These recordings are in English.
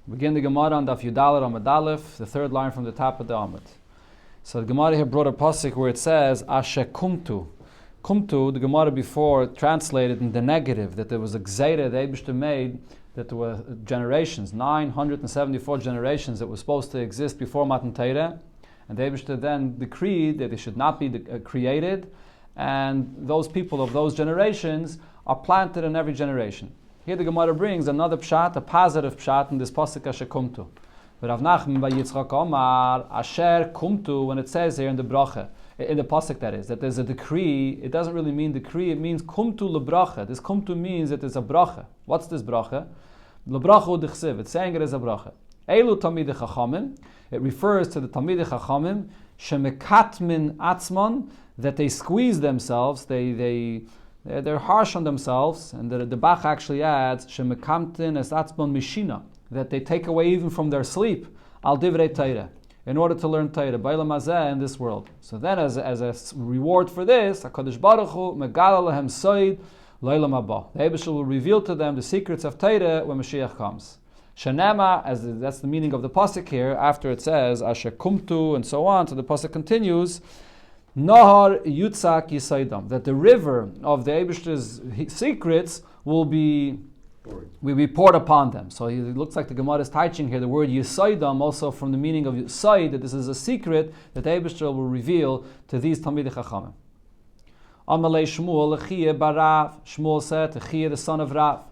Begin the Gemara on Daf Yudalet Amud Aleph, the third line from the top of the Amud. So the Gemara here brought a pasuk where it says Asher kumtu. Kumtu, the Gemara before translated in the negative, that there was a gzeira the Eibishter made, that there were generations, 974 generations that were supposed to exist before Matan Torah, and the Eibishter then decreed that they should not be created, and those people of those generations are planted in every generation. Here the Gemara brings another pshat, a positive pshat in this pasuk Asher kumtu. But Rav Nachman by Yitzchak Omar, Asher kumtu, when it says here in the bracha, in the pasuk that there's a decree, it doesn't really mean decree, it means kumtu lebracha. This kumtu means that there's a bracha. What's this bracha? Lebracha u'dichsiv, it's saying it as a bracha. Elu tamidei chachamim, it refers to the tamidei chachamim, shemekatmin atzman, that they squeeze themselves, they're harsh on themselves, and the Bach actually adds shemekamtin es atzman mishina, that they take away even from their sleep al divrei Torah, in order to learn Torah b'olam hazeh in this world. So then, as a reward for this, HaKadosh Baruch Hu megala lahem soid l'olam haba. The Eibusha will reveal to them the secrets of Torah when Mashiach comes. Shenema, that's the meaning of the pasuk here. After it says Asher kumtu and so on, so the pasuk continues. Nahar Yutzak Yisaidam, that the river of the Eibishter's secrets will be poured upon them. So it looks like the Gemara is teaching here the word Yisaidam, also from the meaning of Yisaid, that this is a secret that the Eibishter will reveal to these Talmidei Chachamim. Amalei Shmuel Echiyah bar Rav. Shmuel said, Echiyah the son of Rav,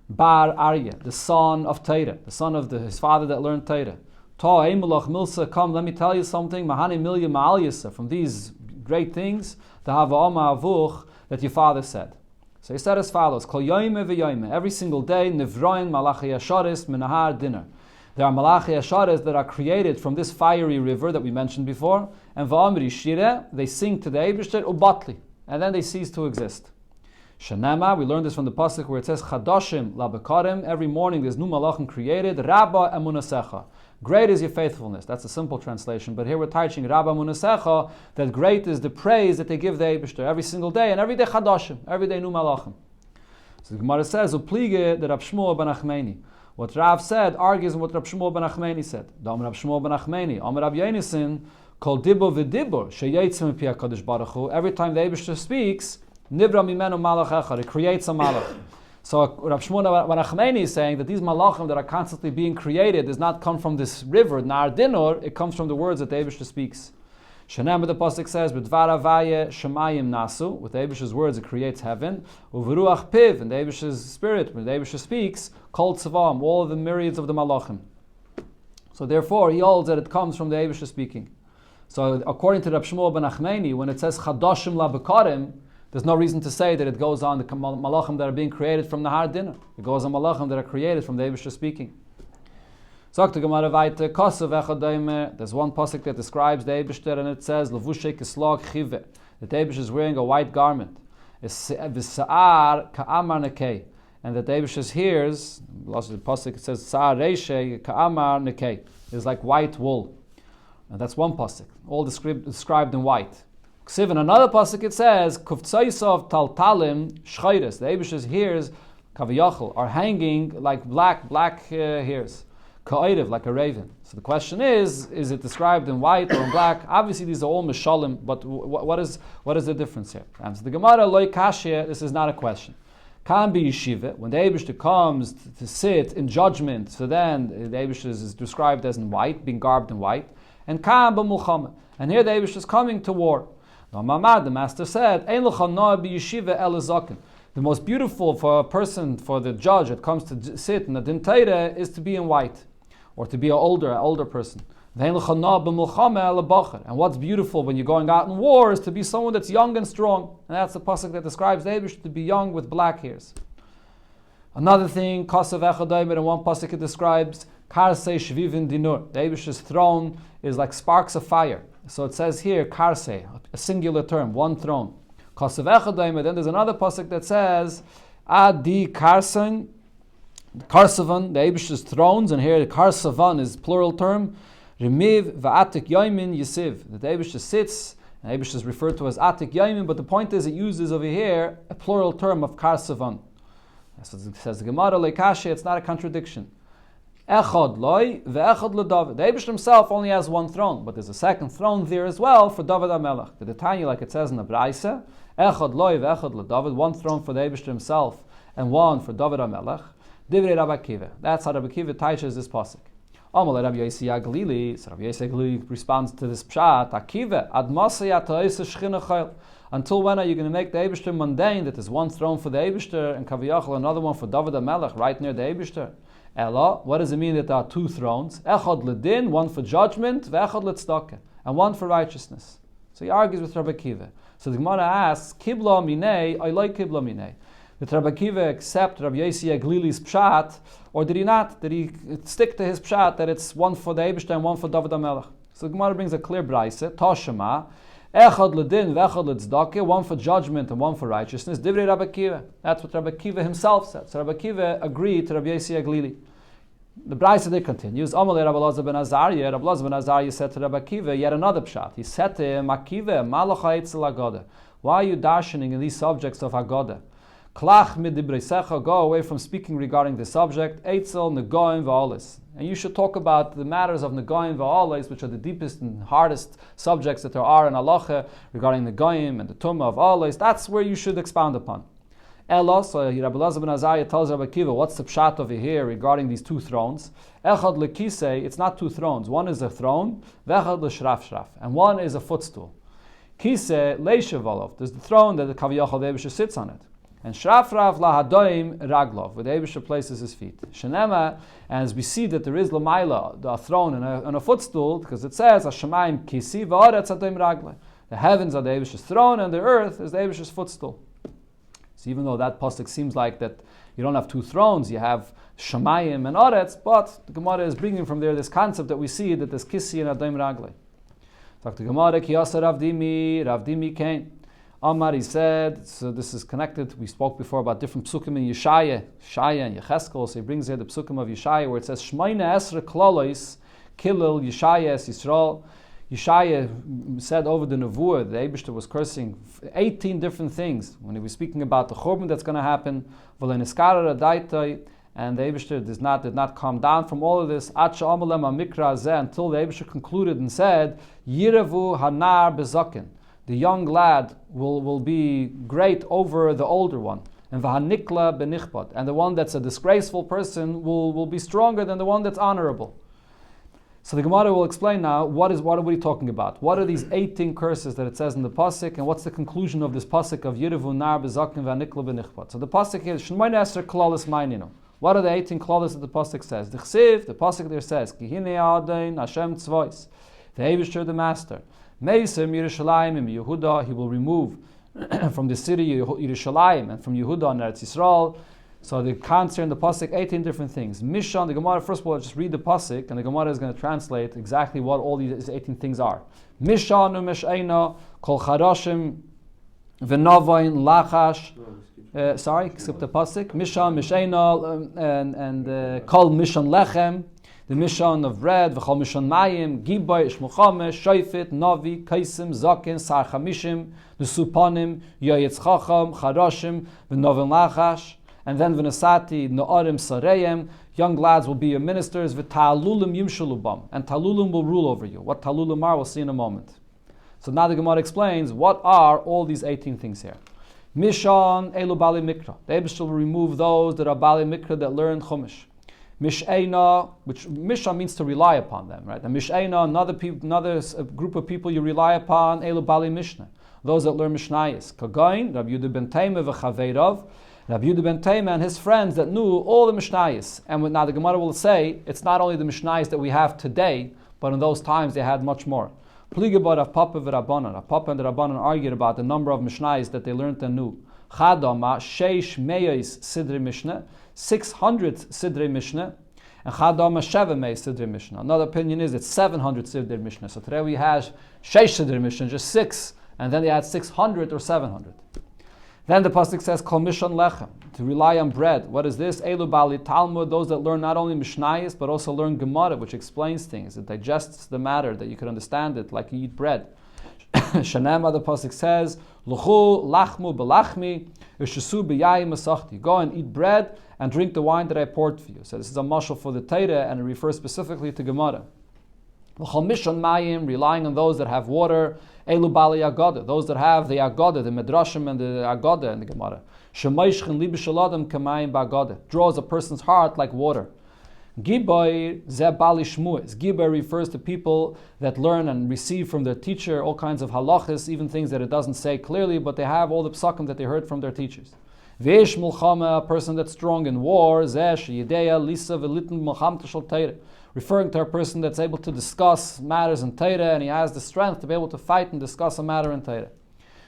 bar Aryeh, the son of Torah, the son of his father that learned Torah. Ta Eimelach Milsa, come, let me tell you something. Mahani Milya Ma'al Yisa, from these great things, the Hava'oma Avuch, that your father said. So he said as follows, Kol yoyme v'yoyme, every single day, Nivroin Malachi Yasharis Minahar Dinner. There are Malachi Yasharis that are created from this fiery river that we mentioned before, and Va'amri Shire, they sing to the Eibishter, Ubatli, and then they cease to exist. Shanema, we learned this from the pasuk where it says, Chadoshim Labekarim, every morning there's new Malachim created, Rabba Emunasecha. Great is your faithfulness. That's a simple translation. But here we're teaching Rabba Munasecha that great is the praise that they give the Eibishter every single day, and every day Chadashim, every day new Malachim. So the Gemara says, Uplige the Rab Shmuel ben Achmeni. What Rav said argues with what Rab Shmuel ben Achmeni said. Dam Rab Shmuel ben Achmeni, Amar Rab Yonasan, Kol Dibur v'Dibur, sheyetzim pi HaKadosh Baruch Hu. Every time the Eibishter speaks, Nivra mimenu Malach Echad, it creates a Malach. So Rav Shmuel ben Achmeni is saying that these malachim that are constantly being created does not come from this river, Nar Dinor, it comes from the words that the Eibishter speaks. Shenem, the pasuk says, B'dvar Avaye Shemayim Nasu, with the Eibishter's words it creates heaven, U'v'ruach Piv, and the Eibishter's spirit, when the Eibishter speaks, Kol Tzavam, all of the myriads of the malachim. So therefore he holds that it comes from the Eibishter speaking. So according to Rav Shmuel ben Achmeni, when it says Chadoshim La Bekarim, there's no reason to say that it goes on the malachim that are being created from the Har Dinner. It goes on malachim that are created from the Eibishter speaking. There's one pasuk that describes the Eibishter, and it says, Levushe kislog chive, that the Eibishter is wearing a white garment. V'sa'ar ka'amar nekei, and that the Eibishter hears, the pasuk says, Sa'ar reishe ka'amar nekei, is like white wool. And that's one pasuk, all described in white. In another pasuk it says, Kuftsaisav taltalim shchayres. The Eibishter's hairs, kaviyachal, are hanging like black hairs. Ka'irev, like a raven. So the question is it described in white or in black? Obviously these are all mishalim, but what is the difference here? And so the Gemara loy kashya, this is not a question. Can be yeshiva, when the Eibishter comes to sit in judgment, so then the Eibishter is described as in white, being garbed in white, and kan b'mulchama. And here the Eibishter is coming to war. The master said, the most beautiful for a person, for the judge that comes to sit in the Din Torah, is to be in white, or to be an older person. And what's beautiful when you're going out in war is to be someone that's young and strong. And that's the pasuk that describes the Eibishter to be young with black hairs. Another thing, Kasav Echadayim, in one pasuk it describes, Karsei Shvivin Dinur. The Eibishter's throne is like sparks of fire. So it says here, Karsei, a singular term, one throne. Kasav Echadayim, then there's another pasuk that says, Adi Karsan, Karsavan, the Eibishter's thrones, and here Karsavan is plural term, Remiv Va'atik Yoimin Yisiv. The Eibishter sits, and the Eibishter is referred to as Atik Yoimin, but the point is it uses over here a plural term of Karsavan. So it says the Gemara Leikashi, it's not a contradiction. Echad loy ve'echad leDavid. The Eibishter himself only has one throne, but there's a second throne there as well for David HaMelech. The Tanya, like it says in the Braisa, Echad loy ve'echad leDavid, one throne for the Eibishter himself and one for David HaMelech. Divrei Rabbi Akiva. That's how Rabbi Akiva teaches this pasuk. Amalei Rabbi Yossi Galili. So Rabbi Yossi Galili responds to this pshat. Akiva ad masay atayis shchina chayil. Until when are you going to make the Eibishter mundane? That there's one throne for the Eibishter and Kaviyachal, another one for David HaMelech, right near the Eibishter. Ella, what does it mean that there are two thrones? Echad ledin, one for judgment, ve'echad letzedakah, and one for righteousness. So he argues with Rabbi Akiva. So the Gemara asks, Kibla minei, I like Kibla minei. Did Rabbi Akiva accept Rabbi Yossi Aglili's pshat, or did he not? Did he stick to his pshat that it's one for the Eibishter and one for David HaMelech? So the Gemara brings a clear brayse, Toshema, Echad ledin, ve'echad letzedakah, one for judgment and one for righteousness. Divrei Rabbi Akiva. That's what Rabbi Akiva himself said. So Rabbi Akiva agreed to Rabbi Yossi Aglili. The Brayse there continues. Amalei Rabbi Elazar ben Azariah. Rabbi Elazar ben Azariah said to Rabbi Akiva yet another pshat. He said to him, Akiva, malacha etzel Haggadah. Why are you darshaning in these subjects of Haggadah? Klach mid dibreisecha, go away from speaking regarding the subject. Eitzel negoim va'olis. And you should talk about the matters of negoim va'olis, which are the deepest and hardest subjects that there are in halacha regarding negoim and the tumah of olis. That's where you should expound upon. Ella, so Rabbi Elazar ben Azariah tells Rabbi Akiva, what's the pshat over here regarding these two thrones? Echad lekisei, it's not two thrones. One is a throne, ve'echad leshraf, and one is a footstool. Kisei leishavalov, there's the throne that the Kaviyachal Eibishter sits on it. And Shrafrav lahadoim raglov, where the Eibishter places his feet. Shenema, as we see that there is lamaila, a throne and a footstool, because it says, Hashemayim kisi v'aretz adoim ragle. The heavens are the Eibishter's throne, and the earth is the Eibishter's footstool. So even though that pasuk seems like that you don't have two thrones, you have Shemayim and Aretz, but the Gemara is bringing from there this concept that we see that there's kisi and adoim ragle. Talk to Gemara, Kiyasa Ravdimi came. Amar, he said, so this is connected, we spoke before about different psukim in Yeshaya and Yecheskel, so he brings here the psukim of Yeshaya where it says, Shmoyne Esra Klolos, Kilil Yeshaya Es Yisrael. Yeshaya said over the Nevuah, the Eibishter was cursing 18 different things when he was speaking about the Churban that's going to happen, and the Eibishter did not calm down from all of this, until the Eibishter concluded and said, Yirevu Hanar Bezakin. The young lad will be great over the older one. And v'hanikla benichbad. And the one that's a disgraceful person will be stronger than the one that's honorable. So the Gemara will explain now, what are we talking about? What are these 18 curses that it says in the pasuk, and what's the conclusion of this pasuk of Yirevu nar bezakin v'hanikla benichbad? So the pasuk is, Shmoyne Esrei Klolos ma'ininu. What are the 18 klolos that the pasuk says? The pasuk there says, Ki hinei Adon Hashem tzvois. The Eibishter, the master. Meisem Yerushalayim and Yehuda, he will remove from the city Yerushalayim and from Yehuda and Eretz Yisrael. So the concern in the pasuk 18 different things. Mishon, the Gemara, first of all, just read the pasuk, and the Gemara is going to translate exactly what all these 18 things are. Mishon u'mesh'eina kol charashim v'novayin lachash. Skip the pasuk. Mishon mish'eina and kol mishon lechem. The Mishon of bread, v'chol Mishon mayim, gibay, shmuchamesh, shoifet, novi, kaisim, zaken, sar chamishim, the supanim, yoyetz chacham, charashim, v'novin lachash, and then v'nesati, no'arim sareyem, young lads will be your ministers, v'ta'alulim yimshulubam, and talulim will rule over you. What talulim are, we'll see in a moment. So now the Gemara explains, what are all these 18 things here? Mishon, elu bali mikra. The Eibishter will remove those that are bali mikra that learn chumash. Mish'eina, which Mish'an means to rely upon them, right? And Mish'eina, another group of people you rely upon, Elu Bali Mishnah, those that learn Mishnayis. Kagain, Rabbi Yehuda ben Taimah v'chaveirav, Rabbi Yehuda ben Taimah and his friends that knew all the Mishnayis. And now the Gemara will say, it's not only the Mishnayis that we have today, but in those times they had much more. Pligabar Rav Papa v'Rabbanan. Rav Papa and the Rabbanan argued about the number of Mishnayis that they learned and knew. Chadama, Sheish Meyais Sidri Mishnah, 600 Sidrei Mishnah, and Chadama Sheva Mei Sidrei Mishnah. Another opinion is it's 700 Sidrei Mishnah. So today we have Sheish Sidrei Mishnah, just 6, and then they had 600 or 700. Then the pasuk says, Kol Mishon Lechem, to rely on bread. What is this? Elu Bali Talmud, those that learn not only Mishnayis, but also learn Gemara, which explains things. It digests the matter, that you can understand it like you eat bread. Shanema, the pasuk says, "Luchu lachmu belachmi, ushasu b'yayim masachti." Go and eat bread and drink the wine that I poured for you. So this is a mashal for the Torah, and it refers specifically to Gemara. L'chol mishon mayim, relying on those that have water. Elu bali agoda, those that have the agoda, the medrashim and the agoda in the Gemara. Shemayshchen libi shaladam kamayim ba'agoda, draws a person's heart like water. Giboy ze bali shmuas. Giboy refers to people that learn and receive from their teacher all kinds of halachas, even things that it doesn't say clearly, but they have all the psakim that they heard from their teachers. Veish mulchama, a person that's strong in war. Zesh yideya lisa v'litin mulchamta shel Torah, referring to a person that's able to discuss matters in Torah, and he has the strength to be able to fight and discuss a matter in Torah.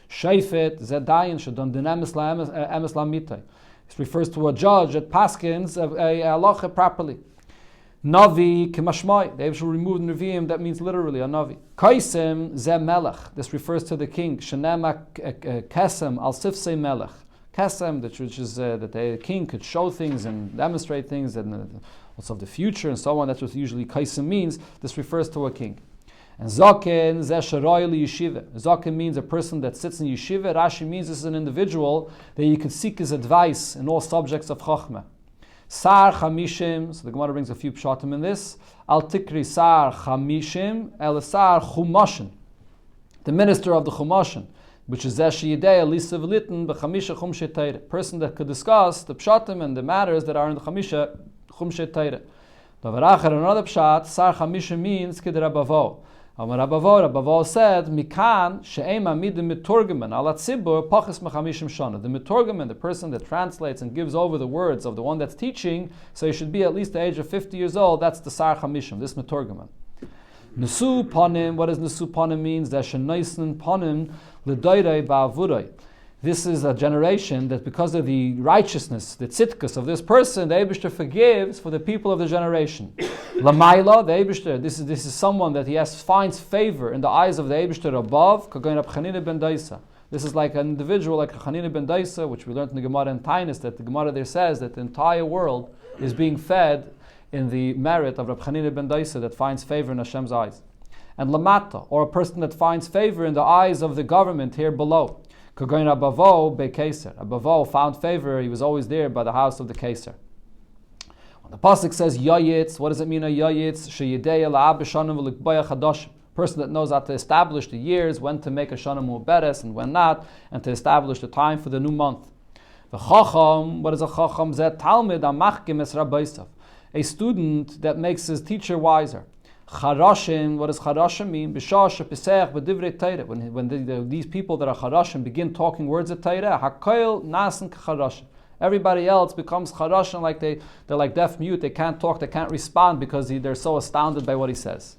Sheifet ze dayan shadon din emes la'mitay. This refers to a judge that paskins a halacha properly. Navi k'mashmai, they should remove Nevi'im, that means literally a Navi. Kaisem ze melech, this refers to the king. Shenema kesem al sifsei melech. Kesem, which is that the king could show things and demonstrate things and what's of the future and so on. That's what usually kaisem means. This refers to a king. And zaken ze sharoy li yeshiva. Zaken means a person that sits in yeshiva. Rashi means this is an individual that you can seek his advice in all subjects of chachma. Sar chamishim, so the Gemara brings a few pshatim in this. Al tikri sar chamishim el sar chumashim, the minister of the chumashim, which is zesh yidei lisa v'litin b'chamisha chumshe teira, person that could discuss the pshatim and the matters that are in the chamisha chumshe teira. Davar acher, another pshat, sar chamishim means kid rabavo. Rabavo said, Mikan she'ema midim miturgeman ala tzibur pachas mechamishim shana. The miturgeman, the person that translates and gives over the words of the one that's teaching, so he should be at least the age of 50 years old. That's the sar chamishim, this miturgeman. Nesu panim, what does nesu panim means? That shenaisen panim l'doirei ba'avurei. This is a generation that because of the righteousness, the tzitkus of this person, the Eibishter forgives for the people of the generation. Lamaila, the Eibishter, this is someone that finds favor in the eyes of the Eibishter above. Kagoin Rab Chanina ben Daisa. This is like an individual like Chanina ben Daisa, which we learned in the Gemara in Tainus, that the Gemara there says that the entire world is being fed in the merit of Rab Chanina ben Daisa that finds favor in Hashem's eyes. And Lamata, or a person that finds favor in the eyes of the government here below. Kagoin Abavo be Keser. Abavo found favor, he was always there by the house of the Keser. When the pasuk says Yayitz, what does it mean a Yayitz? Sheyideya la'ab b'shanim v'likbaya chadashim. Person that knows how to establish the years, when to make a shanim mu'beres and when not, and to establish the time for the new month. The chacham, what is a chacham? Zet talmid amachkim es rabbisav. A student that makes his teacher wiser. Charashim, what does charashim mean? B'shah shepisech b'divrei Torah. When these people that are charashim begin talking words of Torah, hakoil nasen k'charashim. Everybody else becomes charashim, like they're like deaf mute. They can't talk, they can't respond because they're so astounded by what he says.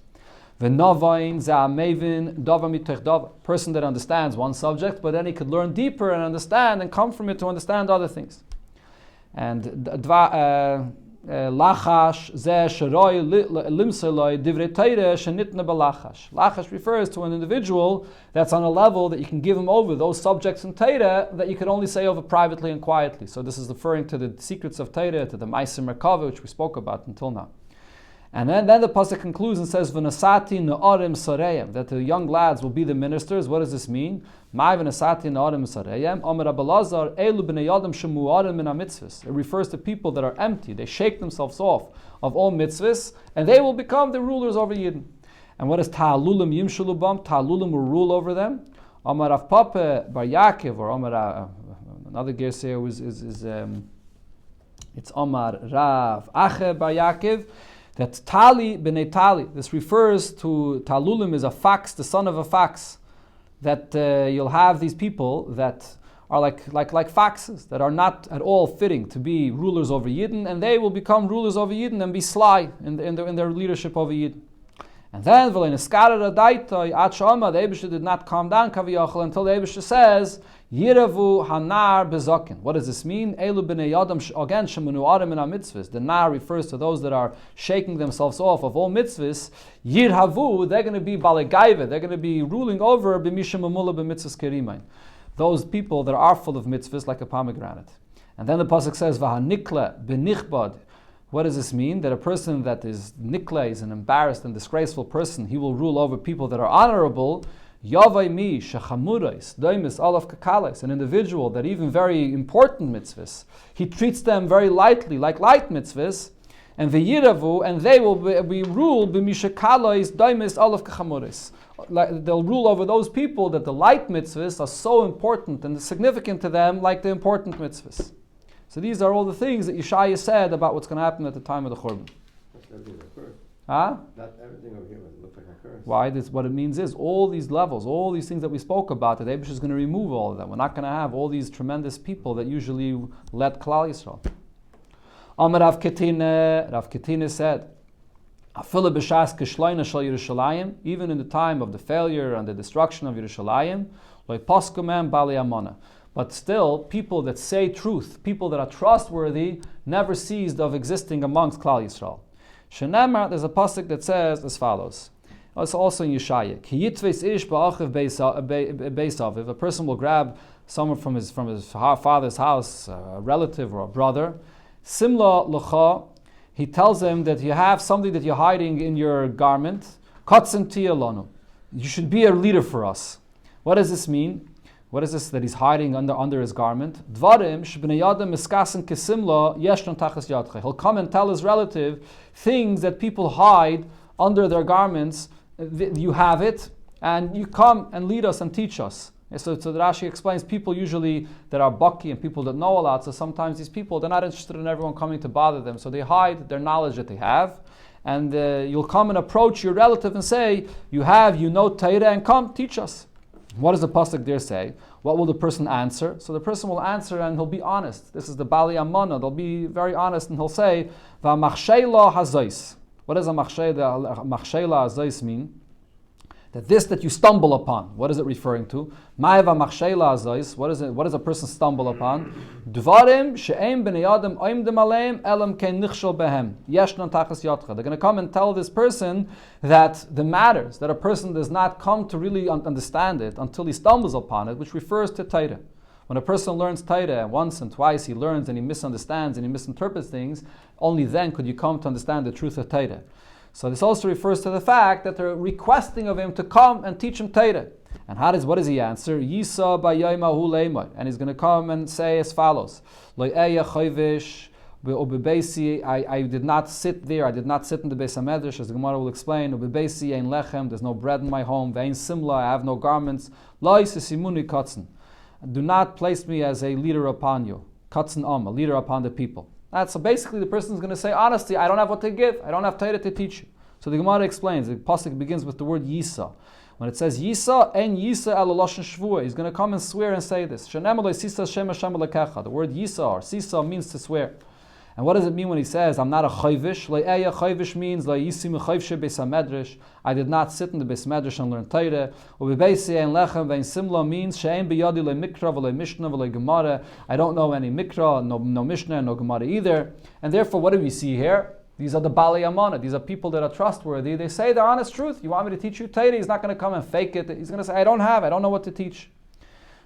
V'navayin za'amevin dava mitech dava. Person that understands one subject, but then he could learn deeper and understand and come from it to understand other things. And lachash ze sheroi limseloi divrei Torah shenitna belachash. Lachash refers to an individual that's on a level that you can give him over those subjects in Torah that you can only say over privately and quietly. So this is referring to the secrets of Torah, to the Ma'aser Merkava, which we spoke about until now. And then the pasuk concludes and says, "V'nasati na'arim sareyim," that the young lads will be the ministers. What does this mean? Ma'ay v'nasati na'arim sareyim. Omer Abelazar, elu b'nei yadam shemu'arim min ha'mitzvahs. It refers to people that are empty. They shake themselves off of all mitzvahs, and they will become the rulers over Yidden. And what is ta'alulim yimshulu bam? Ta'alulim will rule over them. Omer Rav Papa bar Yaakov, or Omer another guess here is it's Omer Rav Ache bar Yaakov. That Tali b'nei Tali. This refers to Talulim is a fox, the son of a fox. That you'll have these people that are like foxes that are not at all fitting to be rulers over Yidden, and they will become rulers over Yidden and be sly in their leadership over Yidden. And then the Eibishter did not calm down Kaviyachal until the Eibishter says, Yiravu hanar bezokin. What does this mean? Elu b'nei yadam again shemanu arim in mitzvahs. The nar refers to those that are shaking themselves off of all mitzvahs. Yirhavu, they're going to be balegaiva. They're going to be ruling over b'mishim amula b'mitzvahs kerimain. Those people that are full of mitzvahs like a pomegranate. And then the pasuk says v'hanikla b'nichbad. What does this mean? That a person that is nikla, is an embarrassed and disgraceful person, he will rule over people that are honorable. Yavai mi shechamurais doimis olav kakales, an individual that even very important mitzvahs, he treats them very lightly, like light mitzvahs, and v'yiravu, and they will be ruled b'mishakalois doimis olav kachamurais. They'll rule over those people that the light mitzvahs are so important and significant to them, like the important mitzvahs. So these are all the things that Yeshaya said about what's going to happen at the time of the Churban. Huh? Not everything over here looks like a curse. Why? This, what it means is all these levels, all these things that we spoke about, that Abish is going to remove all of them. We're not going to have all these tremendous people that usually led Klal Yisrael. Amar Rav Ketine said, even in the time of the failure and the destruction of Yerushalayim, but still, people that say truth, people that are trustworthy, never ceased of existing amongst Klal Yisrael. Shenemar, there's a pasuk that says as follows. It's also in Yeshaya. If a person will grab someone from his father's house, a relative or a brother, simla l'cha, he tells him that you have something that you're hiding in your garment. Katzen tiyalonu. You should be a leader for us. What does this mean? What is this that he's hiding under his garment? Dvarim shebnei yadam miskasen kesimla yeshnon tachas yadcha. He'll come and tell his relative things that people hide under their garments. You have it, and you come and lead us and teach us. So the Rashi explains people usually that are baki and people that know a lot. So sometimes these people, they're not interested in everyone coming to bother them. So they hide their knowledge that they have. And you'll come and approach your relative and say, you know Torah, and come, teach us. What does the pasuk there say? What will the person answer? So the person will answer and he'll be honest. This is the Bali Amana. They'll be very honest and he'll say, V'machshela hazais. What does a machshela hazais mean? That you stumble upon. What is it referring to? Ma'eva machshela hazais. What does a person stumble upon? Dvarim she'em b'nei adam oimdim aleim elam kein nichshol behem. Yeshnon tachas yotcha. They're going to come and tell this person that the matters, that a person does not come to really understand it until he stumbles upon it, which refers to Torah. When a person learns Torah once and twice, he learns and he misunderstands and he misinterprets things, only then could you come to understand the truth of Torah. So this also refers to the fact that they're requesting of him to come and teach him Torah. And what does he answer? Yisa b'yaymahu leimai. And he's going to come and say as follows. I did not sit there, I did not sit in the Beis HaMedrash, as the Gemara will explain. Ubebeisi ein lechem, there's no bread in my home. Ve'ein simla, I have no garments. Lo yisimuni katzen. Do not place me as a leader upon you. Katzen a leader upon the people. So basically the person is going to say, honestly, I don't have what to give. I don't have Torah to teach you. So the Gemara explains, the pasuk begins with the word Yisa. When it says Yisa, en Yisa al lashon shvua, he's going to come and swear and say this. The word Yisa or Sisa means to swear. And what does it mean when he says, I'm not a chayvish? Le'eya chayvish means le'yisim chayvshe beis hamedrash. I did not sit in the beis hamedrash and learn Torah. U'bebeisi ein lechem ve'in simla means she'ein biyadi le'mikra v'le'mishnah v'le'gemara. I don't know any mikra, no mishnah, no gemara either. And therefore, what do we see here? These are the Bali Amana. These are people that are trustworthy. They say the honest truth. You want me to teach you Torah? He's not going to come and fake it. He's going to say, I don't know what to teach.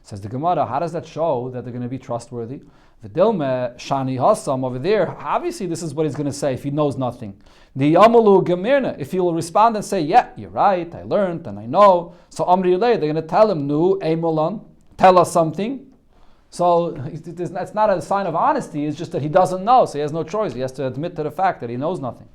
Says the Gemara, how does that show that they're going to be trustworthy? V'dilme shani hasam over there. Obviously, this is what he's going to say if he knows nothing. The yamalu gemirna. If he will respond and say, yeah, you're right, I learned and I know. So amri lei, they're going to tell him, nu emulan, tell us something. So it's not a sign of honesty. It's just that he doesn't know, so he has no choice. He has to admit to the fact that he knows nothing.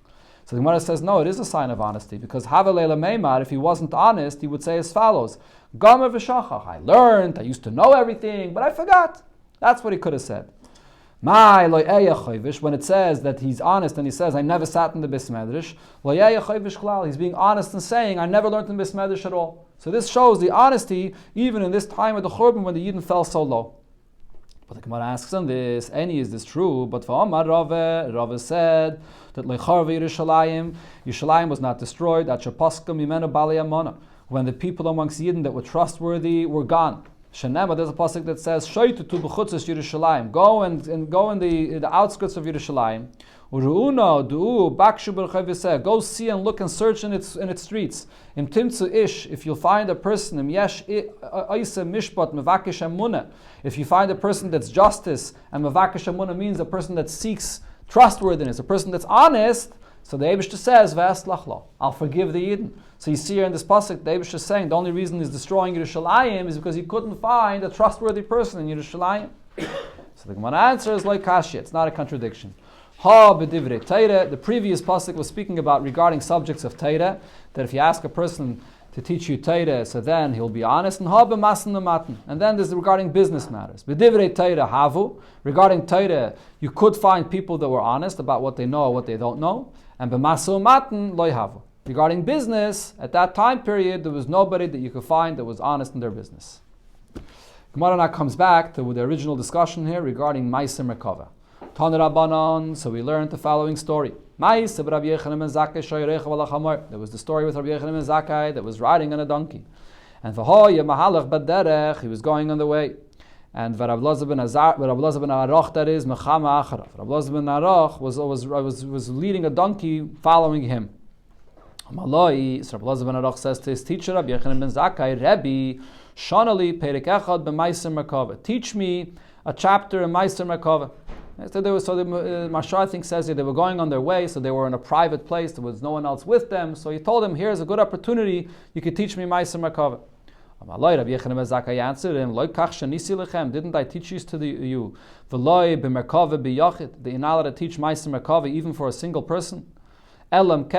So the Gemara says, no, it is a sign of honesty, because Havelela Meimar, if he wasn't honest, he would say as follows, Gamer v'shachach, I learned, I used to know everything, but I forgot. That's what he could have said. When it says that he's honest and he says, I never sat in the Beis Medrash, he's being honest and saying, I never learned in Beis Medrash at all. So this shows the honesty, even in this time of the Churban when the Yidden fell so low. But the Gemara asks on this, any is this true? But for Amar Rava said that Yerushalayim was not destroyed. When the people amongst Yidden that were trustworthy were gone. Shenema, there's a pasuk that says, Yerushalayim. Go in the outskirts of Yerushalayim. Go see and look and search in its streets. If you'll find a person, if you find a person that's justice, and mevakesh emunah means a person that seeks trustworthiness, a person that's honest, So the Eibishter says, V'eslach lo, I'll forgive the Yidden. So you see here in this pasuk, the Eibishter is saying the only reason he's destroying Yerushalayim is because he couldn't find a trustworthy person in Yerushalayim. So the Gemara answer is like Kashya, it's not a contradiction. Ha b'divrei Torah, the previous pasuk was speaking about regarding subjects of Torah, that if you ask a person to teach you Torah, so then he'll be honest. And ha b'masan matan. And then there's regarding business matters. B'divrei Torah havu, regarding Torah, you could find people that were honest about what they know or what they don't know. And b'masan matan loy havu. Regarding business, at that time period, there was nobody that you could find that was honest in their business. Gemara now comes back to the original discussion here regarding Ma'aser Merkava. Tana Rabbanon, so we learned the following story. There was the story with Rabbi Yechanan ben Zakkai that was riding on a donkey. And he was going on the way. And Rav Elazar ben Arach, that is, Mechama Acharav. Rav Elazar ben Arach was leading a donkey following him. So Rav Elazar ben Arach says to his teacher, Rabbi Yechanan ben Zakkai, Rebbe, Shonali Perek Echad b'Ma'aser Merkava. Teach me a chapter in Ma'aser Merkava. So the Maharsha, I think, says that they were going on their way, so they were in a private place, there was no one else with them, so he told him, here's a good opportunity, you could teach me Ma'aser Merkava. Rabbi Yechanan ben Zakkai answered him, didn't I teach you to you that you're not allowed to teach Ma'aser Merkava even for a single person? Unless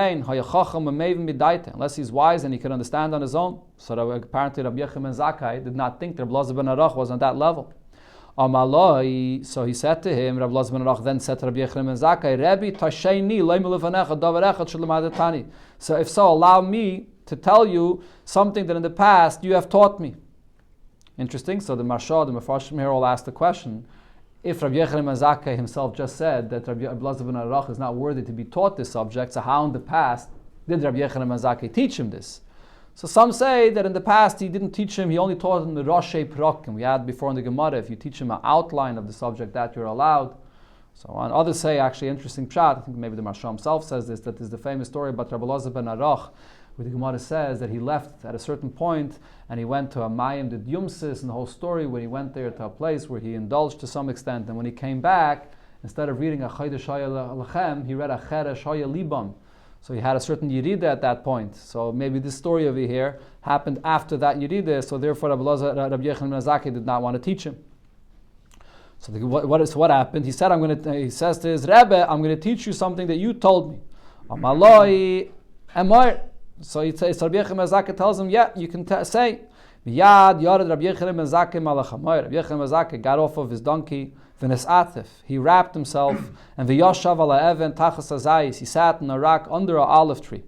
he's wise and he can understand on his own. So apparently Rabbi Yechanan ben Zakkai did not think that Rabbi Elazar ben Arach was on that level. So he said to him, Rabbi Elazar ben Arach then said to Rabbi Yechanan ben Zakkai, Rebbe, tashayni le'milevanecha davar echad shel l'madatani. So if so, allow me to tell you something that in the past you have taught me. Interesting. So the Maharsha, the Mefarshim here all asked the question, if Rabbi Yechanan ben Zakkai himself just said that Rabbi Elazar ben Arach is not worthy to be taught this subject, so how in the past did Rabbi Yechanan ben Zakkai teach him this? So some say that in the past he didn't teach him, he only taught him the Roshei Prakim. We had before in the Gemara, if you teach him an outline of the subject, that you're allowed. So on. Others say, actually, interesting pshat, I think maybe the Maharsha himself says this, that there's the famous story about Rabbi Elazar ben Arach, where the Gemara says that he left at a certain point and he went to a Mayim de Yumsis, and the whole story when he went there to a place where he indulged to some extent, and when he came back, instead of reading a Chodesh Haya Lachem, he read a Cheresh Haya Libam. So he had a certain Yerida at that point. So maybe this story over here happened after that Yerida, so therefore Rabbi Yechanan ben Zakkai did not want to teach him. So what happened? He said, he says to his Rebbe, I'm going to teach you something that you told me. Amaloi Emor. So Rabbi Yechanan ben Zakkai tells him, yeah, you can say. Yad Yared Rabbi Yechanan ben Zakkai malachamor. Rabbi Yechanan ben Zakkai got off of his donkey. He wrapped himself, and he sat in a rock under an olive tree.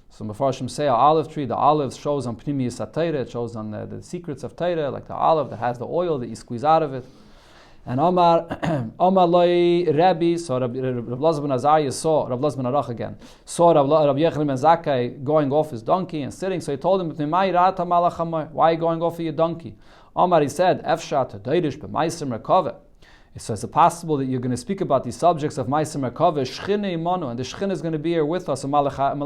So Mefarshim say an olive tree, the olive shows on Pnimiyus HaTorah, it shows on the secrets of Torah, like the olive that has the oil that you squeeze out of it. And Omar Loi Rebbe, so Rabbi Elazar ben Azariah saw, Rabbi Elazar ben Arach again, saw Rabbi Yechanan ben Zakkai going off his donkey and sitting, so he told him, why are you going off of your donkey? Omar, he said, Efshat Deirish b'Ma'aser Merkava. So is it possible that you're going to speak about these subjects of Ma'aser Merkava, Shchina Imanu, and the Shchina is going to be here with us, and Malachim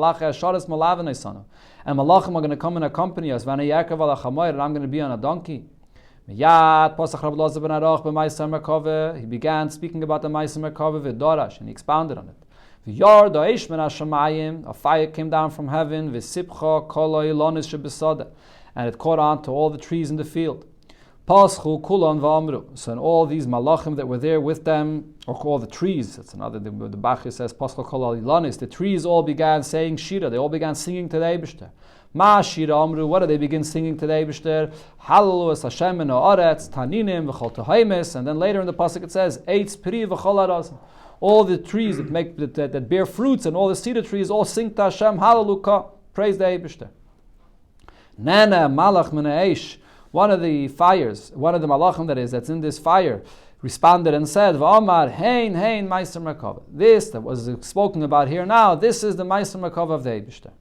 are going to come and accompany us, and I'm going to be on a donkey. He began speaking about the Ma'aser Merkava v'Dorash, and he expounded on it. A fire came down from heaven, and it caught on to all the trees in the field. So and all these malachim that were there with them, or all the trees, that's another, the Bachir says, the trees all began saying shira, they all began singing to the Eibishter. Ma shira amru, what do they begin singing to the Eibishter? Hallelu es Hashem en ha'aretz, taninim v'chol tehaimis, and then later in the pasuk it says, eitz piri v'chol harazim. All the trees that bear fruits and all the cedar trees all sing to Hashem, hallelu ka, praise the Eibishter. Nana malach min ha'esh, one of the fires, one of the malachim that's in this fire, responded and said, V'omar, hein, Ma'aser Merkava. This that was spoken about here now, this is the Ma'aser Merkava of the Eibishter.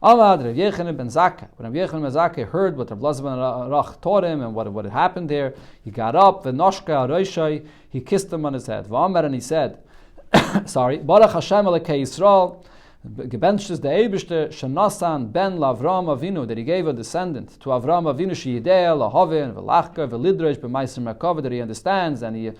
Amad Rav Yechanan ben Zakkai. When Rav Yechanan ben Zakkai heard what Rav Elazar ben Arach taught him and what had happened there, he got up, v'noshka aroishai, he kissed him on his head. V'omar, and he said, Baruch Hashem Elokei Yisrael, gebenches the Eibishter Shanasan ben Lavram Avinu, that he gave a descendant to Avram Avinu sheyidei lahavin v'lachka v'lidresh b'Ma'aser Merkava, that he understands and he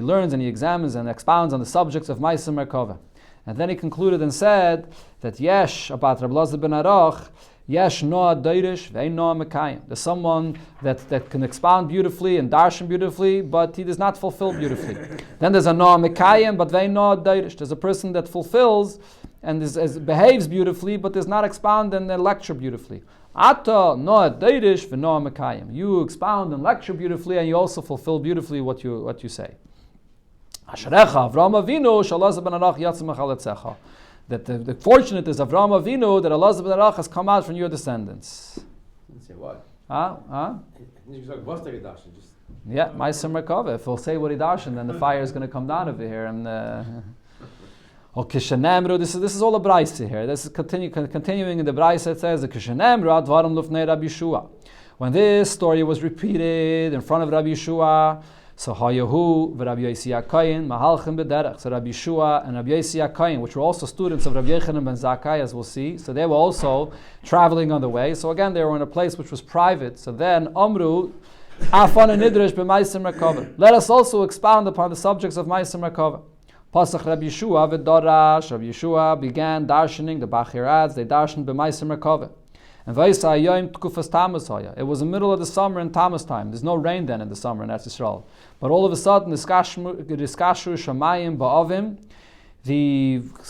learns and he examines and expounds on the subjects of Ma'aser Merkava. And then he concluded and said that yesh, about Rabbi Elazar ben Aruch, yesh noah doirish ve'ein noah mekayim. There's someone that can expound beautifully and darshan beautifully, but he does not fulfill beautifully. Then there's a noah mekayim, but ve'ein noah doirish. There's a person that fulfills and behaves beautifully, but does not expound and lecture beautifully. Ata noah doirish ve'noah mekayim. You expound and lecture beautifully, and you also fulfill beautifully what you say. Asherecha Avraham Avinu sh'Elazar ben Aruch yatzim mechaletzecha. That the fortunate is Avraham Avinu that Elazar ben Aruch has come out from your descendants. Didn't say what. Yeah, Ma'aser Merkava. If we'll say what he darshan, then the fire is going to come down over here. And this is all a brayse here. This is continuing in the brayse. It says the Kishanemru advarim lufnei Rabbi Yeshua. When this story was repeated in front of Rabbi Yeshua, so Hayahu v'Rabbi Yosi HaKohen mahalchim b'derech. So Rabbi Yeshua and Rabbi Yosi HaKohen, which were also students of Rabbi Yochanan ben Zakkai, as we'll see, so they were also traveling on the way. So again, they were in a place which was private. So then Amru afan nidrish b'Ma'aser Merkava. Let us also expound upon the subjects of Ma'aser Merkava. Pasach Rabbi Yeshua v'Dorash. Rabbi Yeshua began darshaning the Bachirads. They darshaned b'Ma'aser Merkava. And it was the middle of the summer in Tammuz time. There's no rain then in the summer in Eretz Yisrael. But all of a sudden, the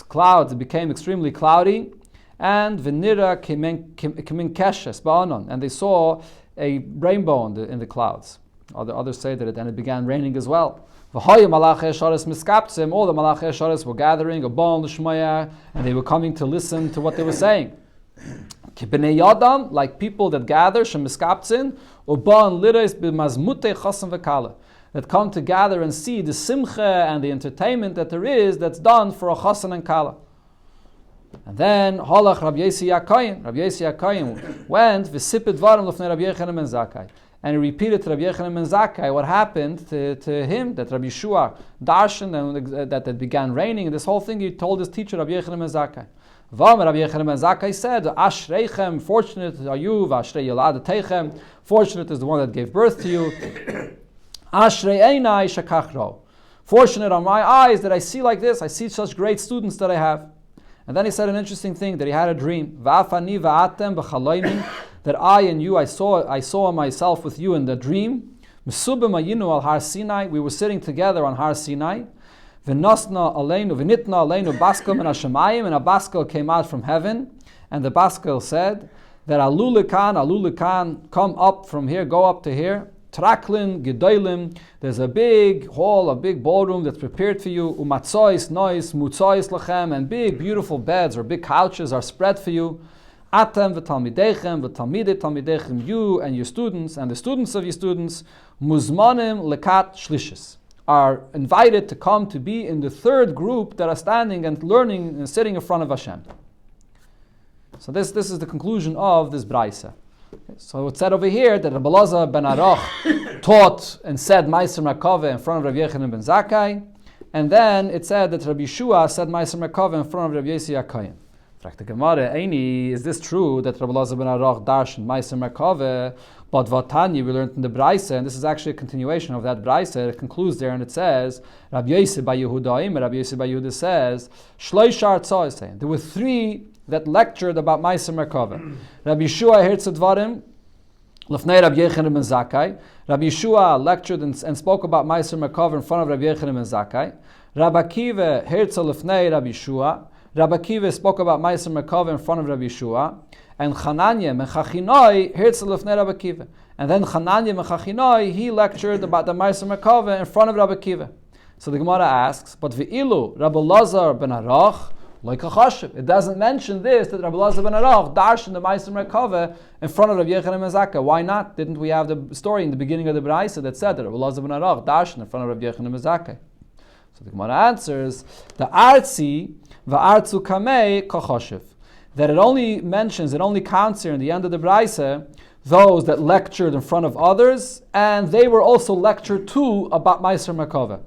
clouds became extremely cloudy, and and they saw a rainbow in the clouds. Others say that it began raining as well. All the Malachei Sharis were gathering, and they were coming to listen to what they were saying. Like people that gather, that come to gather and see the simcha and the entertainment that there is that's done for a chassan and kala. And then Halach Rabbi Yosi HaKohen went v'sipet dvarim lefnei Rabbi Yochanan ben Zakkai, and he repeated to Rabbi Yochanan ben Zakkai what happened to him, that Rabbi Yeshua darshan and that it began raining, and this whole thing he told his teacher Rabbi Yochanan ben Zakkai. Rabbi Yochanan ben Zakkai said, Ashreichem, fortunate are you, Vashrei Yoladatechem, fortunate is the one that gave birth to you. Ashrei Einai Shakachro, fortunate are my eyes that I see like this, I see such great students that I have. And then he said an interesting thing, that he had a dream. Va'afani va'atem b'chaloimim, that I and you, I saw myself with you in the dream. Mesubim ayinu al Har Sinai, we were sitting together on Har Sinai. V'nitna aleinu baskel min hashamayim, and a baskel came out from heaven, and the baskel said that alulikan, come up from here, go up to here. Traklin gedolim, there's a big hall, a big ballroom that's prepared for you. Umatzois nois mutzois lachem, and big beautiful beds or big couches are spread for you. Atem v'talmidechem v'talmidei talmidechem, you and your students and the students of your students, muzmanim lekat shlishis, are invited to come to be in the third group that are standing and learning and sitting in front of Hashem. So this is the conclusion of this brayse. Okay, so it's said over here that Rabbi Elazar ben Aruch taught and said Ma'aser Merkava in front of Rabbi Yochanan ben Zakkai, and then it said that Rabbi Yeshua said Ma'aser Merkava in front of Rabbi Yosi HaKohen. The Gemara, is this true that Rabbi Elazar ben Aruch darshan Ma'aser Merkava? But Vatanya, we learned in the brayse, and this is actually a continuation of that brayse. It concludes there, and it says, Rabbi Yosi bar Yehuda says, Shloishar Tzoysein. There were three that lectured about Ma'aser Merkava. Rabbi Yeshua herzed dvarim lefnei Rabbi Yochanan ben Zakkai. Rabbi Yeshua lectured and spoke about Ma'aser Merkava in front of Rabbi Yochanan ben Zakkai. Rabbi Akiva herzed lefnei Rabbi Yeshua. Rabbi Akiva spoke about Ma'aser Merkava in front of Rabbi Yeshua. And Chananya Mechachinoi herzed lefnei Rabbi Akiva. And then Chananya Mechachinoi, he lectured about the Ma'aser Merkava in front of Rabbi Akiva. So the Gemara asks, but v'ilu Rabbi Elazar ben Aruch, like a chashiv. It doesn't mention this, that Rabbi Elazar ben Aruch darshan the Ma'aser Merkava in front of Rabbi Yochanan ben Zakkai. Why not? Didn't we have the story in the beginning of the brayse that said that Rabbi Elazar ben Aruch darshan in front of Rabbi Yochanan ben Zakkai? So the Gemara answers, the artzi v'artzu kamei kachashiv, that it only counts here in the end of the brayse those that lectured in front of others, and they were also lectured too about Ma'aser Merkava.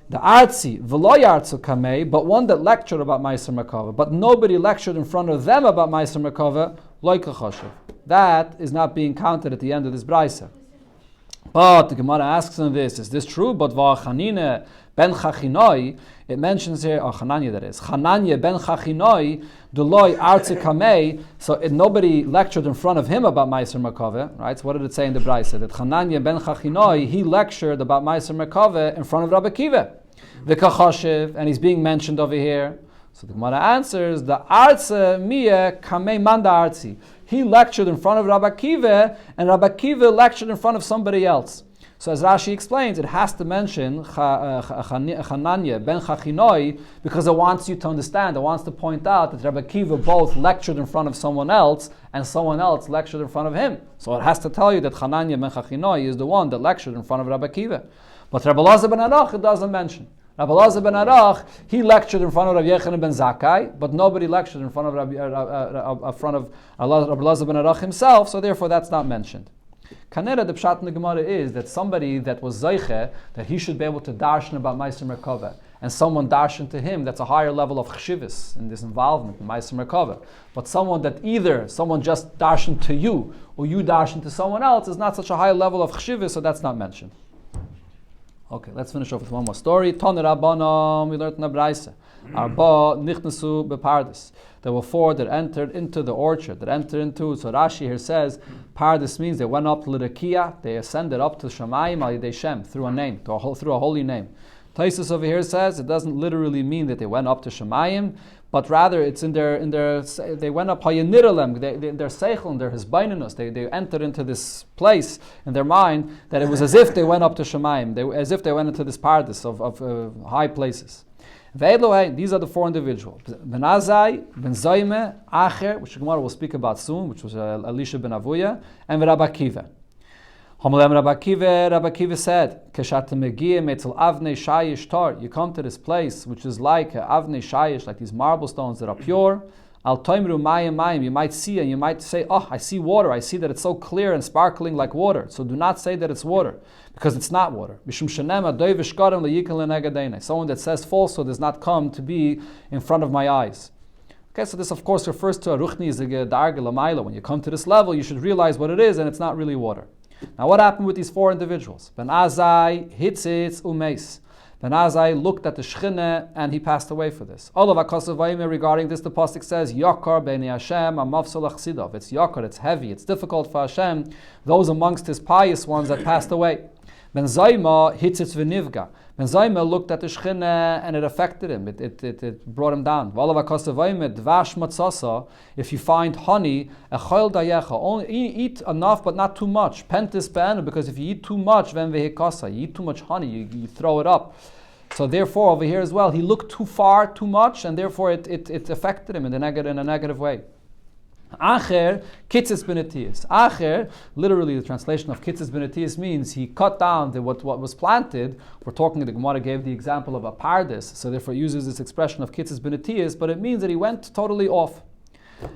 The artzi v'lo yartzu kamei, but one that lectured about Ma'aser Merkava, but nobody lectured in front of them about Ma'aser Merkava, like a choshev. That is not being counted at the end of this brayse. But the Gemara asks on this, is this true? But v'achanine Ben Chachinoi, it mentions here, Chananya that is, Chananya ben Chachinoi, Deloi Artze Kamei, so nobody lectured in front of him about Meiser Merkava, right? So what did it say in the Braisa? That Chananya ben Chachinoi, he lectured about Meiser Merkava in front of Rabbi Akiva. V'kachoshev, and he's being mentioned over here. So the Gemara answers, the Artze Mia Kamei Manda Artzi. He lectured in front of Rabbi Akiva, and Rabbi Akiva lectured in front of somebody else. So as Rashi explains, it has to mention Chananya ben Chachinoi because it wants you to understand, it wants to point out that Rabbi Akiva both lectured in front of someone else and someone else lectured in front of him. So it has to tell you that Chananya ben Chachinoi is the one that lectured in front of Rabbi Akiva. But Rabbi Elazar ben Arach, it doesn't mention. Rabbi Elazar ben Arach, he lectured in front of Rabbi Yechanan ben Zakkai, but nobody lectured in front of Rabbi Elazar ben Arach himself, so therefore that's not mentioned. Kanera, the pshat in the Gemara is that somebody that was Zeiche, that he should be able to darshan about Meiser Merkava, and someone darshan to him, that's a higher level of chshivas in this involvement in Meiser Merkava. But someone that either someone just darshan to you, or you darshan to someone else, is not such a high level of chshivas, so that's not mentioned. Okay, let's finish off with one more story. Toner Rabbanon, we learned in the Braisa. Arba nichnasu bepardes. There were 4 that entered into the orchard, that entered into. So Rashi here says, pardes means they went up to L'Rekia, they ascended up to Shamayim al Yidei Shem, through a name, through a holy name. Taisus over here says it doesn't literally mean that they went up to Shamayim, but rather it's in their they went up hayaniralem, their seichel, their hisbaininus, they entered into this place in their mind that it was as if they went up to Shamayim, as if they went into this paradise of high places. These are the 4 individuals. Ben Azai, Ben Zayme, Acher, which the Gemara will speak about soon, which was Elisha ben Avuya, and Rabbi Akiva. Rabbi Akiva said, you come to this place which is like avnei shayish, like these marble stones that are pure. Al toimru mayim mayim. You might see and you might say, oh, I see water. I see that it's so clear and sparkling like water. So do not say that it's water, because it's not water. Someone that says falsehood does not come to be in front of my eyes. Okay, so this of course refers to a ruchni zige darge lamayla. When you come to this level, you should realize what it is, and it's not really water. Now what happened with these 4 individuals? Ben Azai, Hitzitz, Umeis. Ben Azai looked at the Shechina and he passed away for this. All of Akosavayim regarding this, the pasuk says, Yakar b'nei Hashem amavsol achsidov. It's Yakar, it's heavy, it's difficult for Hashem, those amongst his pious ones that passed away. Ben Zayma hitzitz v'nivga. Ben Zayma looked at the Shechina and it affected him. It brought him down. If you find honey, only eat enough but not too much. Pentis be'enu, because if you eat too much, you eat too much honey, you throw it up. So therefore, over here as well, he looked too far, too much, and therefore it affected him in a negative way. Acher, kitzis benetias. Acher, literally the translation of kitzis benetias means he cut down what was planted. We're talking, the Gemara gave the example of a pardes, so therefore it uses this expression of kitzis benetias, but it means that he went totally off.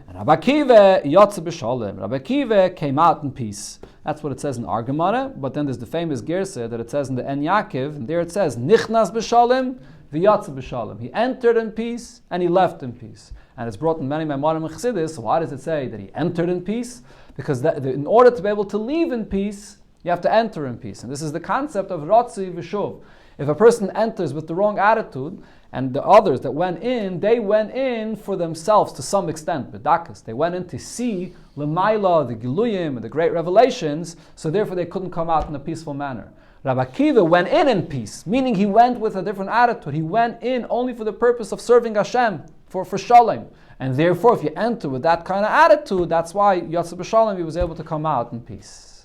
And Rabbi Akiva yotze b'shalom. Rabbi Akiva came out in peace. That's what it says in our Gemara, but then there's the famous Gersa that it says in the En Yaakov, and there it says, nichnas b'shalom v'yotze b'shalom. He entered in peace and he left in peace. And it's brought in many Memorim and Chassidus. So why does it say that he entered in peace? Because in order to be able to leave in peace, you have to enter in peace. And this is the concept of Ratzi V'shuv. If a person enters with the wrong attitude, and the others that went in, they went in for themselves to some extent. B'dakas, they went in to see L'mayla, the Giluyim, and the great revelations, so therefore they couldn't come out in a peaceful manner. Rabbi Akiva went in peace, meaning he went with a different attitude. He went in only for the purpose of serving Hashem, for shalom. And therefore, if you enter with that kind of attitude, that's why Yotze b'shalom, he was able to come out in peace.